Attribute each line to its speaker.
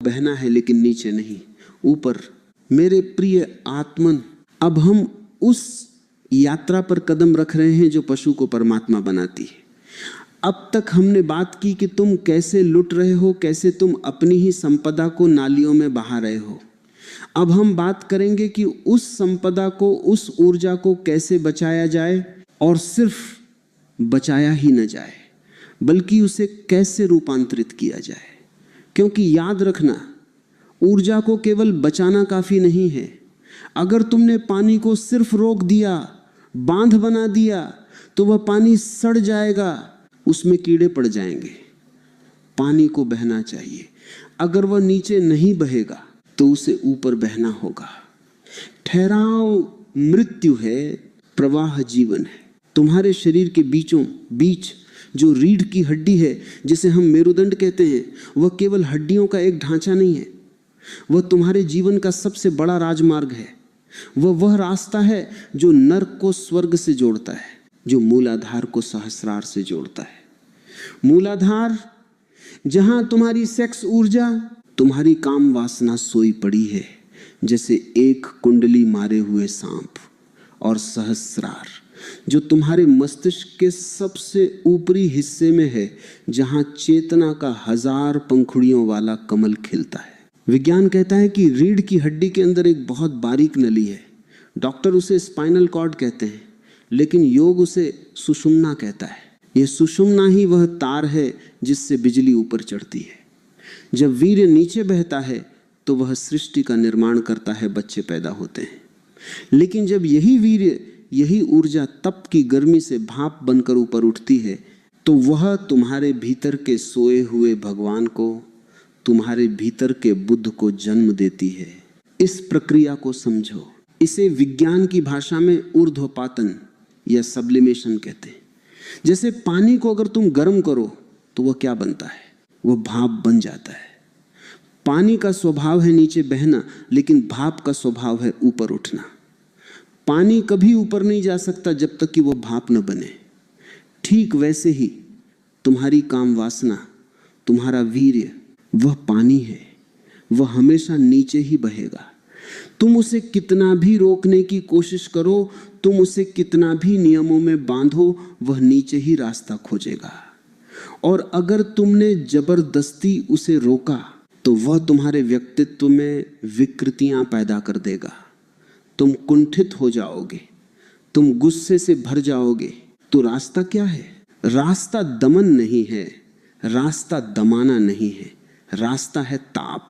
Speaker 1: बहना है लेकिन नीचे नहीं, ऊपर। मेरे प्रिय आत्मन, अब हम उस यात्रा पर कदम रख रहे हैं जो पशु को परमात्मा बनाती है। अब तक हमने बात की कि तुम कैसे लुट रहे हो, कैसे तुम अपनी ही संपदा को नालियों में बहा रहे हो। अब हम बात करेंगे कि उस संपदा को, उस ऊर्जा को कैसे बचाया जाए, और सिर्फ बचाया ही न जाए बल्कि उसे कैसे रूपांतरित किया जाए। क्योंकि याद रखना, ऊर्जा को केवल बचाना काफी नहीं है। अगर तुमने पानी को सिर्फ रोक दिया, बांध बना दिया, तो वह पानी सड़ जाएगा, उसमें कीड़े पड़ जाएंगे। पानी को बहना चाहिए। अगर वह नीचे नहीं बहेगा तो उसे ऊपर बहना होगा। ठहराव मृत्यु है, प्रवाह जीवन है। तुम्हारे शरीर के बीचों बीच जो रीढ़ की हड्डी है, जिसे हम मेरुदंड कहते हैं, वह केवल हड्डियों का एक ढांचा नहीं है। वह तुम्हारे जीवन का सबसे बड़ा राजमार्ग है। वह रास्ता है जो नर्क को स्वर्ग से जोड़ता है, जो मूलाधार को सहस्रार से जोड़ता है। मूलाधार, जहां तुम्हारी सेक्स ऊर्जा, तुम्हारी काम वासना सोई पड़ी है जैसे एक कुंडली मारे हुए सांप, और सहस्रार जो तुम्हारे मस्तिष्क के सबसे ऊपरी हिस्से में है, जहां चेतना का 1000 पंखुड़ियों वाला कमल खिलता है। विज्ञान कहता है कि रीढ़ की हड्डी के अंदर एक बहुत बारीक नली है। डॉक्टर उसे स्पाइनल कॉर्ड कहते हैं, लेकिन योग उसे सुषुम्ना कहता है। यह सुषुम्ना ही वह तार है जिससे बिजली ऊपर चढ़ती है। जब वीर्य नीचे बहता है तो वह सृष्टि का निर्माण करता है, बच्चे पैदा होते हैं। लेकिन जब यही वीर्य, यही ऊर्जा तप की गर्मी से भाप बनकर ऊपर उठती है, तो वह तुम्हारे भीतर के सोए हुए भगवान को, तुम्हारे भीतर के बुद्ध को जन्म देती है। इस प्रक्रिया को समझो। इसे विज्ञान की भाषा में ऊर्ध्वपातन या सब्लिमेशन कहते हैं। जैसे पानी को अगर तुम गर्म करो तो वह क्या बनता है? वह भाप बन जाता है। पानी का स्वभाव है नीचे बहना, लेकिन भाप का स्वभाव है ऊपर उठना। पानी कभी ऊपर नहीं जा सकता जब तक कि वह भाप न बने। ठीक वैसे ही तुम्हारी काम वासना, तुम्हारा वीर्य, वह पानी है। वह हमेशा नीचे ही बहेगा। तुम उसे कितना भी रोकने की कोशिश करो, तुम उसे कितना भी नियमों में बांधो, वह नीचे ही रास्ता खोजेगा। और अगर तुमने जबरदस्ती उसे रोका तो वह तुम्हारे व्यक्तित्व में विकृतियां पैदा कर देगा। तुम कुंठित हो जाओगे, तुम गुस्से से भर जाओगे। तो रास्ता क्या है? रास्ता दमन नहीं है, रास्ता दमाना नहीं है, रास्ता है ताप।